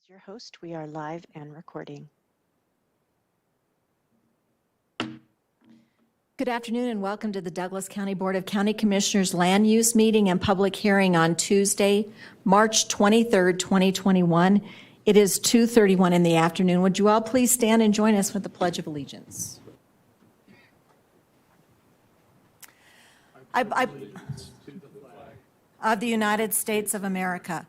Your host, we are live and recording. Good afternoon and welcome to the Douglas County Board of County Commissioners Land Use Meeting and Public Hearing on Tuesday, March 23rd, 2021. It is 2:31 in the afternoon. Would you all please stand and join us with the Pledge of Allegiance? I of the United States of America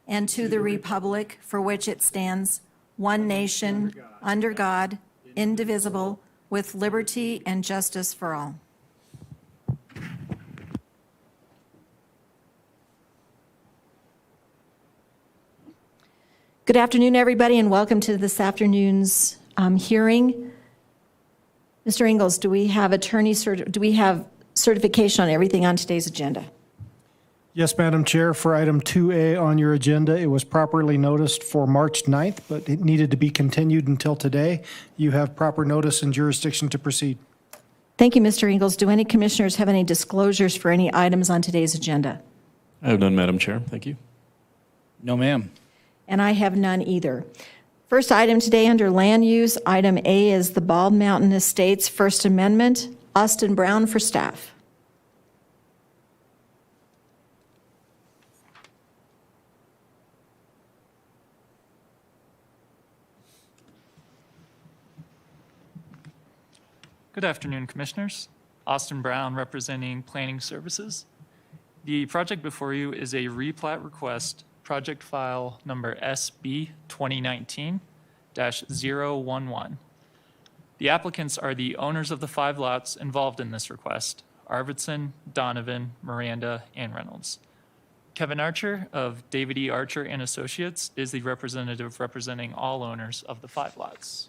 and to the republic for which it stands, one nation, under God, indivisible, with liberty and justice for all. Good afternoon, everybody, and welcome to this afternoon's hearing. Mr. Ingalls, do we have certification on everything on today's agenda? Yes, Madam Chair. For item 2A on your agenda, it was properly noticed for March 9th, but it needed to be continued until today. You have proper notice and jurisdiction to proceed. Thank you, Mr. Ingalls. Do any commissioners have any disclosures for any items on today's agenda? I have none, Madam Chair. Thank you. No, ma'am. And I have none either. First item today under land use, item A is the Bald Mountain Estates First Amendment. Austin Brown for staff. Good afternoon, Commissioners. Austin Brown representing Planning Services. The project before you is a replat request, project file number SB 2019-011. The applicants are the owners of the 5 lots involved in this request: Arvidsson, Donovan, Miranda, and Reynolds. Kevin Archer of David E. Archer and Associates is the representative representing all owners of the 5 lots.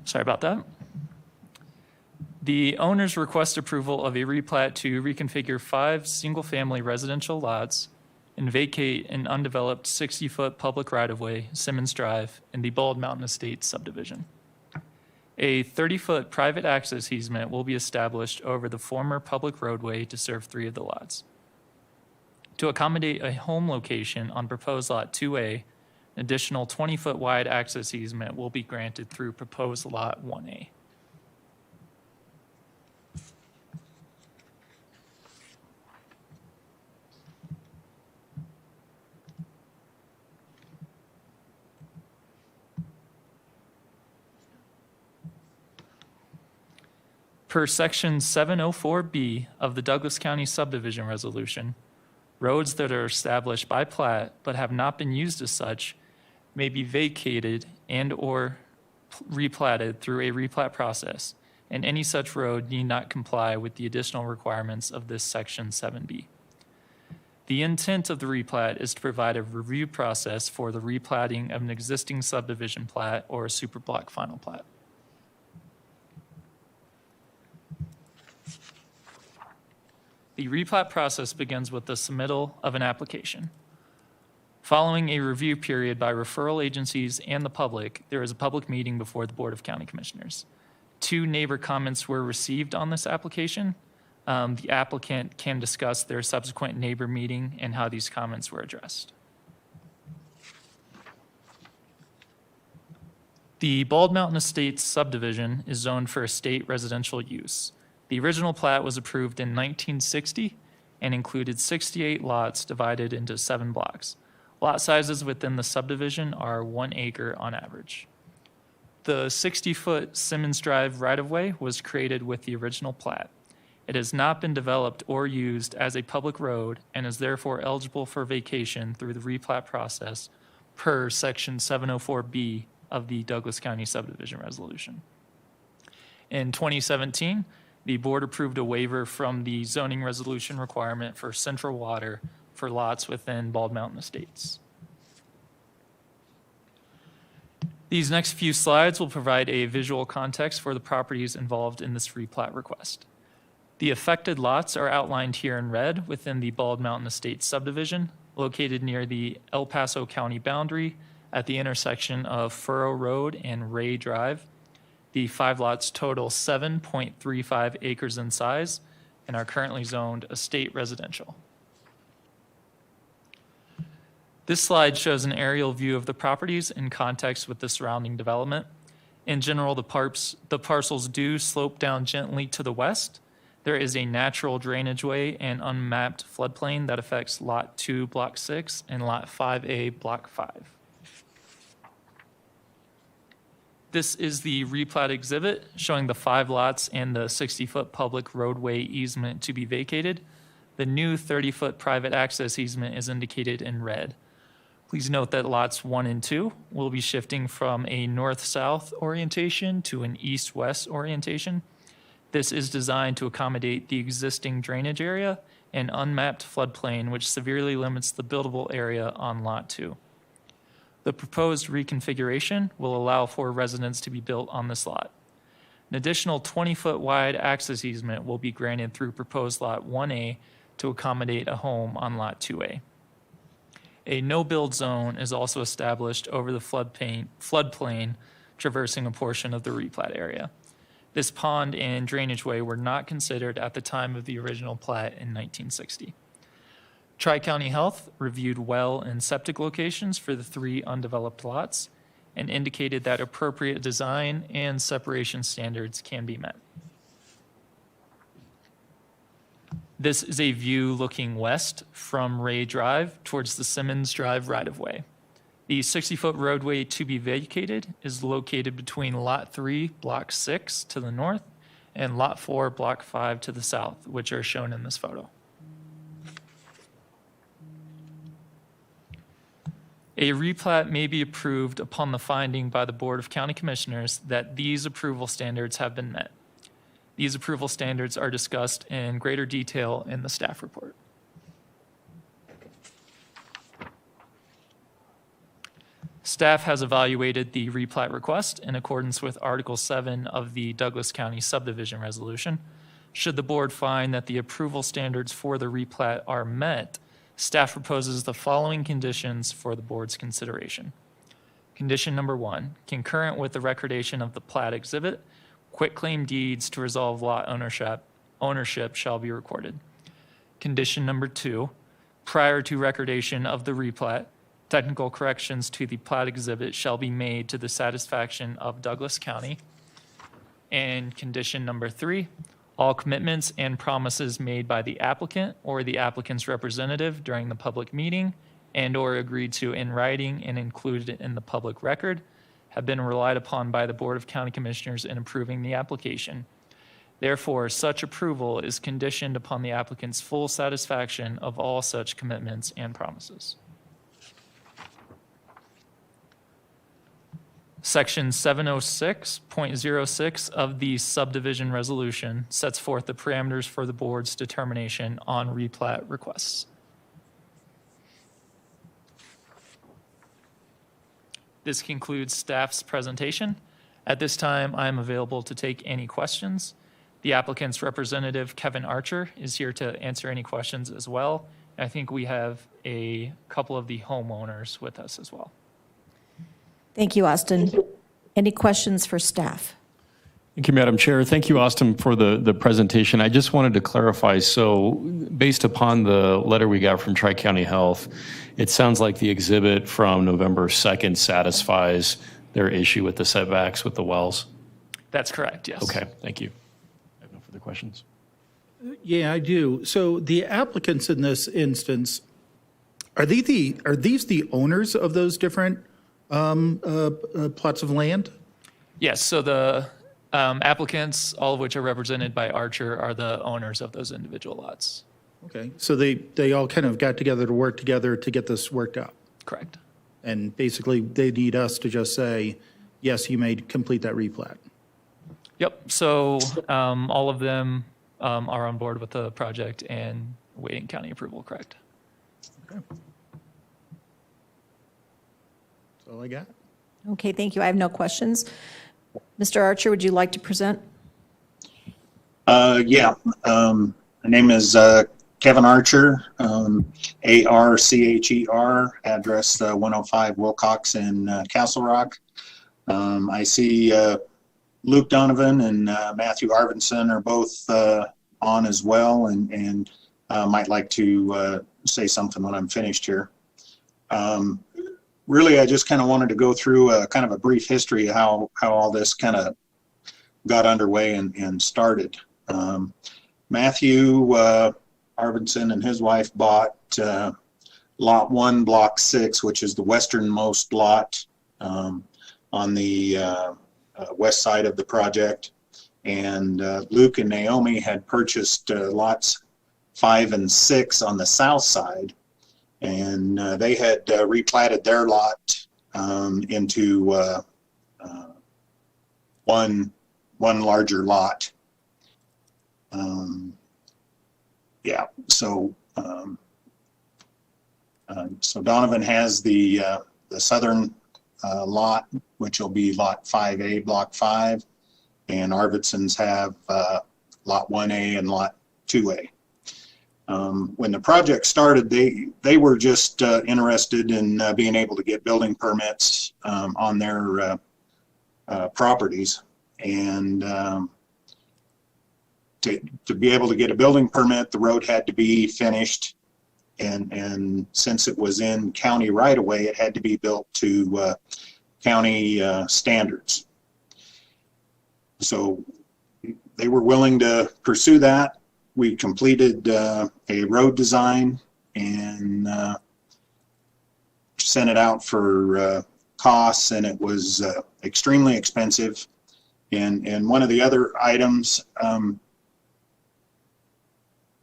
Sorry about that. The owners request approval of a replat to reconfigure 5 single-family residential lots and vacate an undeveloped 60-foot public right-of-way, Simmons Drive, in the Bald Mountain Estates subdivision. A 30-foot private access easement will be established over the former public roadway to serve 3 of the lots. To accommodate a home location on proposed lot 2A, an additional 20-foot wide access easement will be granted through proposed lot 1A. Per section 704B of the Douglas County subdivision resolution, roads that are established by plat but have not been used as such may be vacated and or replatted through a replat process, and any such road need not comply with the additional requirements of this section 7B. The intent of the replat is to provide a review process for the replatting of an existing subdivision plat or a superblock final plat. The replat process begins with the submittal of an application. Following a review period by referral agencies and the public, there is a public meeting before the Board of County Commissioners. 2 neighbor comments were received on this application. The applicant can discuss their subsequent neighbor meeting and how these comments were addressed. The Bald Mountain Estates subdivision is zoned for estate residential use. The original plat was approved in 1960 and included 68 lots divided into 7 blocks. Lot sizes within the subdivision are 1 acre on average. The 60-foot Simmons Drive right-of-way was created with the original plat. It has not been developed or used as a public road and is therefore eligible for vacation through the replat process per section 704B of the Douglas County subdivision resolution. In 2017, the board approved a waiver from the zoning resolution requirement for central water for lots within Bald Mountain Estates. These next few slides will provide a visual context for the properties involved in this replat request. The affected lots are outlined here in red within the Bald Mountain Estates subdivision. located near the El Paso County boundary at the intersection of Furrow Road and Ray Drive. The 5 lots total 7.35 acres in size and are currently zoned estate residential. This slide shows an aerial view of the properties in context with the surrounding development. In general, the parcels do slope down gently to the west. There is a natural drainage way and unmapped floodplain that affects Lot 2, Block 6, and Lot 5A, Block 5. This is the replat exhibit showing the 5 lots and the 60-foot public roadway easement to be vacated. The new 30-foot private access easement is indicated in red. Please note that lots 1 and 2 will be shifting from a north-south orientation to an east-west orientation. This is designed to accommodate the existing drainage area and unmapped floodplain, which severely limits the buildable area on Lot 2. The proposed reconfiguration will allow for residents to be built on this lot. An additional 20-foot wide access easement will be granted through proposed Lot 1A to accommodate a home on Lot 2A. A no-build zone is also established over the floodplain traversing a portion of the replat area. This pond and drainage way were not considered at the time of the original plat in 1960. Tri-County Health reviewed well and septic locations for the 3 undeveloped lots and indicated that appropriate design and separation standards can be met. This is a view looking west from Ray Drive towards the Simmons Drive right-of-way. The 60-foot roadway to be vacated is located between Lot 3, Block 6 to the north, and Lot 4, Block 5 to the south, which are shown in this photo. A replat may be approved upon the finding by the Board of County Commissioners that these approval standards have been met. These approval standards are discussed in greater detail in the staff report. Staff has evaluated the replat request in accordance with Article 7 of the Douglas County Subdivision Resolution. Should the board find that the approval standards for the replat are met, staff proposes the following conditions for the board's consideration. Condition number 1, concurrent with the recordation of the plat exhibit, quitclaim deeds to resolve lot ownership shall be recorded. Condition number 2, prior to recordation of the replat, technical corrections to the plat exhibit shall be made to the satisfaction of Douglas County. And condition number 3, all commitments and promises made by the applicant or the applicant's representative during the public meeting and/or agreed to in writing and included in the public record have been relied upon by the Board of County Commissioners in approving the application. Therefore, such approval is conditioned upon the applicant's full satisfaction of all such commitments and promises. Section 706.06 of the subdivision resolution sets forth the parameters for the board's determination on replat requests. This concludes staff's presentation. At this time, I am available to take any questions. The applicant's representative, Kevin Archer, is here to answer any questions as well. I think we have a couple of the homeowners with us as well. Thank you, Austin. Any questions for staff? Thank you, Madam Chair. Thank you, Austin, for the presentation. I just wanted to clarify, so based upon the letter we got from Tri-County Health, it sounds like the exhibit from November 2nd satisfies their issue with the setbacks with the wells? That's correct, yes. Okay, thank you. I have no further questions. Yeah, I do. So the applicants in this instance, are these the owners of those different plots of land? Yes, so the applicants, all of which are represented by Archer, are the owners of those individual lots. Okay, so they all kind of got together to work together to get this worked out. Correct. And basically, they need us to just say, yes, you may complete that replat. Yep, so all of them are on board with the project and awaiting county approval, correct? Okay. That's all I got. Okay, thank you. I have no questions. Mr. Archer, would you like to present? Yeah. My name is Kevin Archer, ARCHER, address 105 Wilcox in Castle Rock. I see Luke Donovan and Matthew Arvidsson are both on as well, and might like to say something when I'm finished here. Really, I just kind of wanted to go through kind of a brief history of how all this kind of got underway and started. Matthew Arvidsson and his wife bought Lot 1, Block 6, which is the westernmost lot on the west side of the project. And Luke and Naomi had purchased lots 5 and 6 on the south side. And they had replatted their lot into one larger lot. Yeah, so so Donovan has the southern lot, which will be Lot 5A, Block 5, and Arvidsson's have Lot 1A and Lot 2A. When the project started, they were just interested in being able to get building permits on their properties, and to be able to get a building permit, the road had to be finished, and since it was in county right-of-way, it had to be built to county standards. So they were willing to pursue that. We completed a road design and sent it out for costs, and it was extremely expensive. And one of the other items,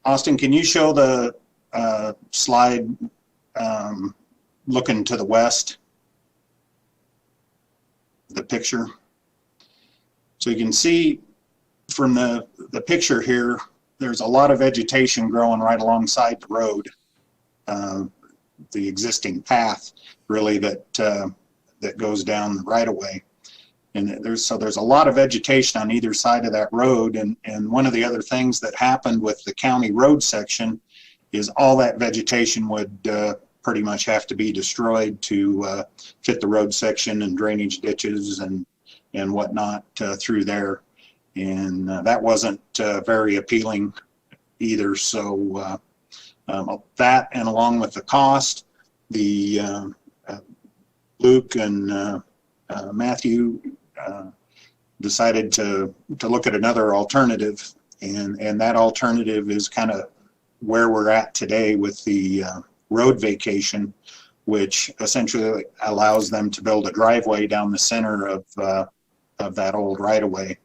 Austin, can you show the slide looking to the west? The picture. So you can see from the picture here, there's a lot of vegetation growing right alongside the road, the existing path, really, that goes down the right-of-way. And there's a lot of vegetation on either side of that road. And one of the other things that happened with the county road section is all that vegetation would pretty much have to be destroyed to fit the road section and drainage ditches and whatnot through there. And that wasn't very appealing either. So that, and along with the cost, the Luke and Matthew decided to look at another alternative, and that alternative is kind of where we're at today with the road vacation, which essentially allows them to build a driveway down the center of that old right-of-way.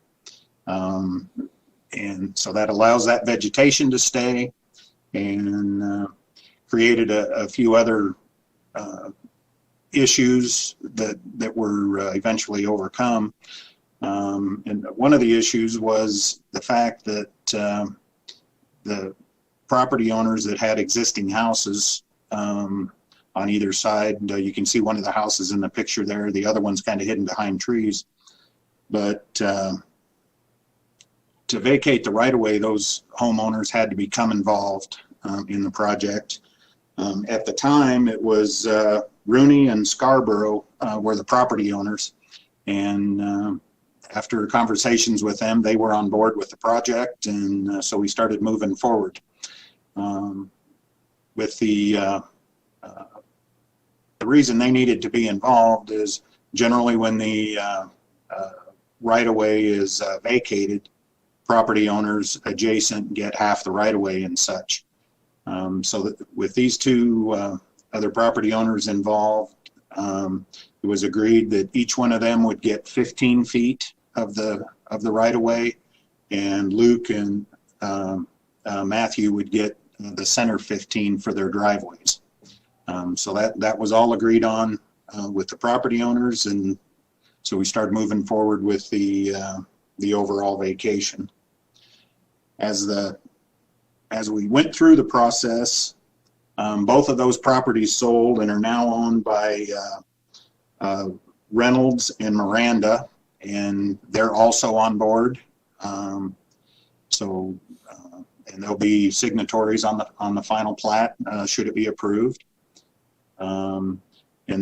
And so that allows that vegetation to stay, and created a few other issues that were eventually overcome. And one of the issues was the fact that the property owners that had existing houses on either side, you can see one of the houses in the picture there, the other one's kind of hidden behind trees. But to vacate the right-of-way, those homeowners had to become involved in the project. At the time, it was Rooney and Scarborough were the property owners, and after conversations with them, they were on board with the project, and so we started moving forward. With the reason they needed to be involved is generally when the right-of-way is vacated, property owners adjacent get half the right-of-way and such. So that with these two other property owners involved, it was agreed that each one of them would get 15 feet of the right-of-way, and Luke and Matthew would get the center 15 for their driveways. So that was all agreed on with the property owners, and so we started moving forward with the overall vacation. As we went through the process, both of those properties sold and are now owned by Reynolds and Miranda, and they're also on board. So and there'll be signatories on the final plat, should it be approved. And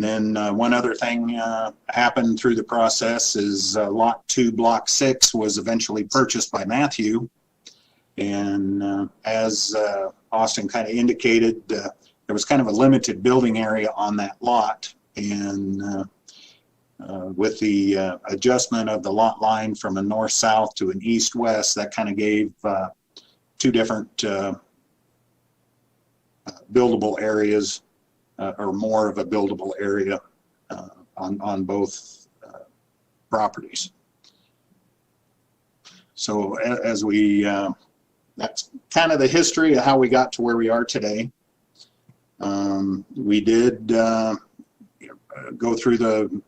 then one other thing happened through the process is Lot 2, Block 6 was eventually purchased by Matthew. And as Austin kind of indicated, there was kind of a limited building area on that lot. And with the adjustment of the lot line from a north-south to an east-west, that kind of gave two different buildable areas, or more of a buildable area on both properties. So as we, that's kind of the history of how we got to where we are today. We did go through the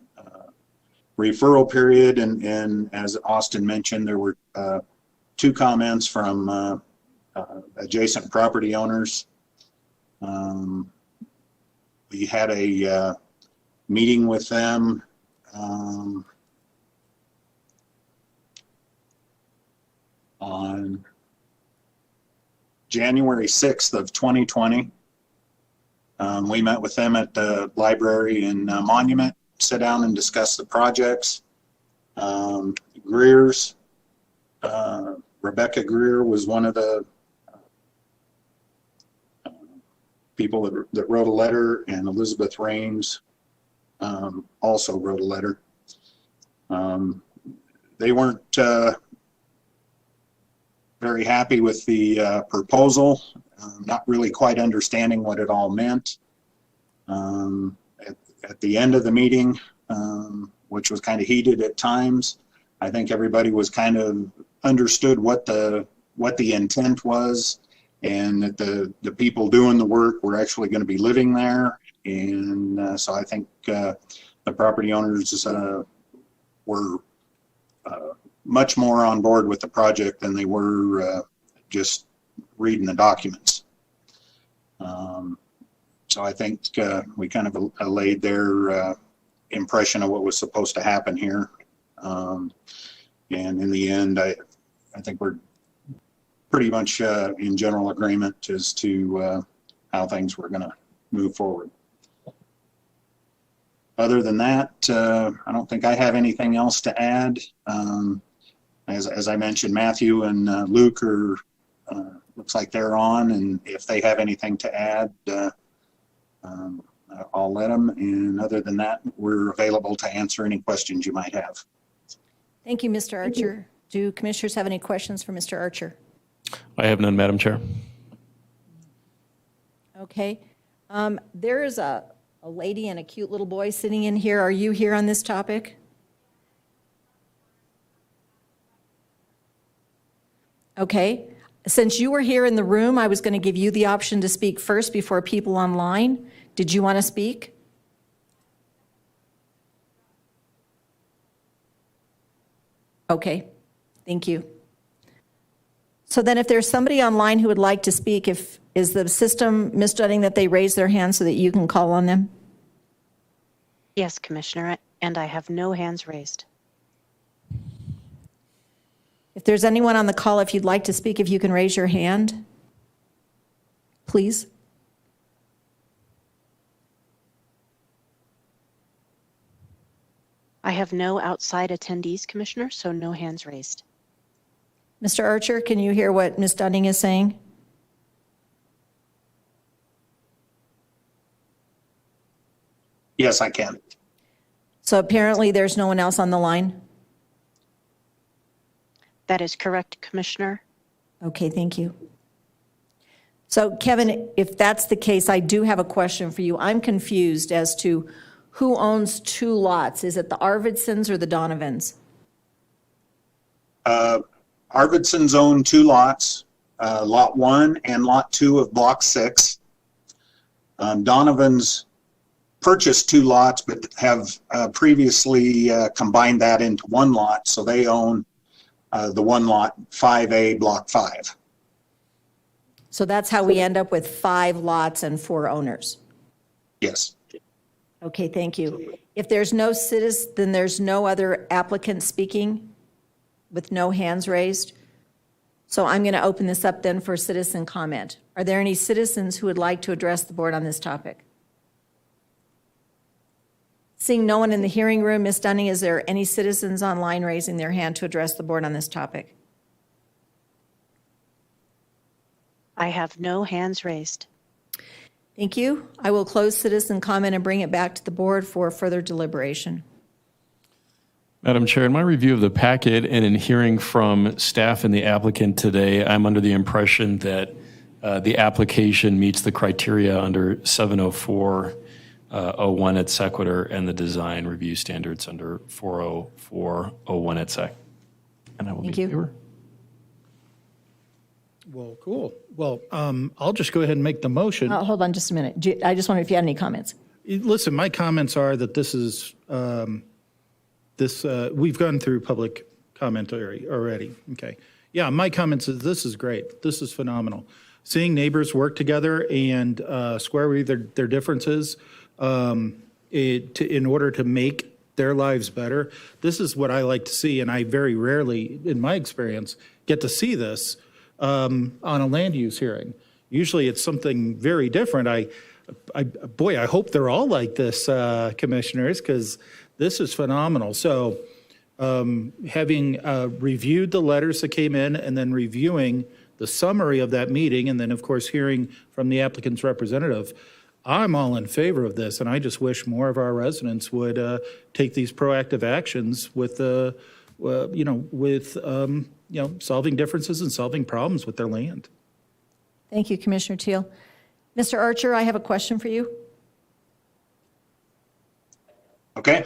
referral period, and as Austin mentioned, there were two comments from adjacent property owners. We had a meeting with them on January 6th of 2020. We met with them at the library and Monument, sit down and discuss the projects. Greer's, Rebecca Greer was one of the people that wrote a letter, and Elizabeth Raines also wrote a letter. They weren't very happy with the proposal, not really quite understanding what it all meant. At the end of the meeting, which was kind of heated at times, I think everybody was kind of understood what the intent was, and that the people doing the work were actually going to be living there. And so I think the property owners were much more on board with the project than they were just reading the documents. So I think we kind of allayed their impression of what was supposed to happen here. And in the end, I think we're pretty much in general agreement as to how things were going to move forward. Other than that, I don't think I have anything else to add. As I mentioned, Matthew and Luke are, looks like they're on, and if they have anything to add, I'll let them. And other than that, we're available to answer any questions you might have. Thank you, Mr. Archer. Do commissioners have any questions for Mr. Archer? I have none, Madam Chair. Okay. There is a lady and a cute little boy sitting in here. Are you here on this topic? Okay. Since you were here in the room, I was going to give you the option to speak first before people online. Did you want to speak? Okay. Thank you. So then if there's somebody online who would like to speak, is the system, Ms. Dunning, that they raise their hand so that you can call on them? Yes, Commissioner, and I have no hands raised. If there's anyone on the call, if you'd like to speak, if you can raise your hand, please. I have no outside attendees, Commissioner, so no hands raised. Mr. Archer, can you hear what Ms. Dunning is saying? Yes, I can. So apparently there's no one else on the line? That is correct, Commissioner. Okay, thank you. So Kevin, if that's the case, I do have a question for you. I'm confused as to who owns two lots. Is it the Arvidsons or the Donovans? Arvidsons own two lots, Lot 1 and Lot 2 of Block 6. Donovan's purchased two lots, but have previously combined that into one lot, so they own the one lot 5A, Block 5. So that's how we end up with 5 lots and 4 owners. Yes. Okay, thank you. If there's no citizen, then there's no other applicant speaking with no hands raised. So I'm going to open this up then for citizen comment. Are there any citizens who would like to address the board on this topic? Seeing no one in the hearing room, Ms. Dunning, is there any citizens online raising their hand to address the board on this topic? I have no hands raised. Thank you. I will close citizen comment and bring it back to the board for further deliberation. Madam Chair, in my review of the packet and in hearing from staff and the applicant today, I'm under the impression that the application meets the criteria under 704-01 et sequitur and the design review standards under 404-01 et sec. And I will Thank be in you. favor. Well, cool. Well, I'll just go ahead and make the motion. Hold on just a minute. I just wonder if you had any comments. Listen, my comments are that this is, we've gone through public commentary already. Okay. Yeah, my comments is this is great. This is phenomenal. Seeing neighbors work together and square away their differences in order to make their lives better. This is what I like to see, and I very rarely, in my experience, get to see this on a land use hearing. Usually it's something very different. I hope they're all like this, commissioners, because this is phenomenal. So having reviewed the letters that came in and then reviewing the summary of that meeting, and then, of course, hearing from the applicant's representative, I'm all in favor of this, and I just wish more of our residents would take these proactive actions with solving differences and solving problems with their land. Thank you, Commissioner Teal. Mr. Archer, I have a question for you. Okay.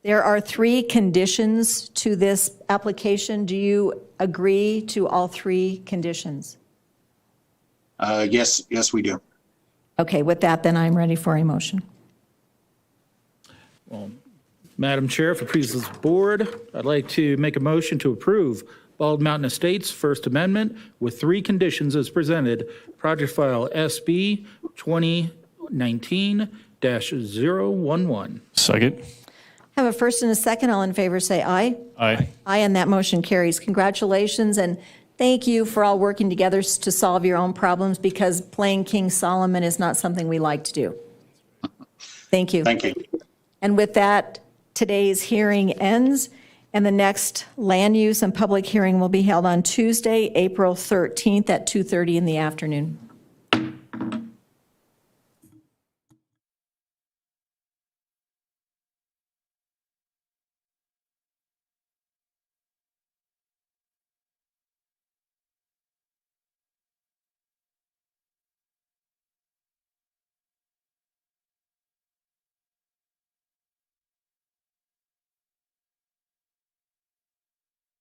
There are 3 conditions to this application. Do you agree to all 3 conditions? Yes, we do. Okay, with that, then I'm ready for a motion. Madam Chair, if it pleases the board, I'd like to make a motion to approve Bald Mountain Estates First Amendment with 3 conditions as presented. Project file SB 2019-011. Second. Have a first and a second. All in favor say aye. Aye. Aye, and that motion carries. Congratulations, and thank you for all working together to solve your own problems, because playing King Solomon is not something we like to do. Thank you. Thank you. And with that, today's hearing ends, and the next land use and public hearing will be held on Tuesday, April 13th at 2:30 in the afternoon.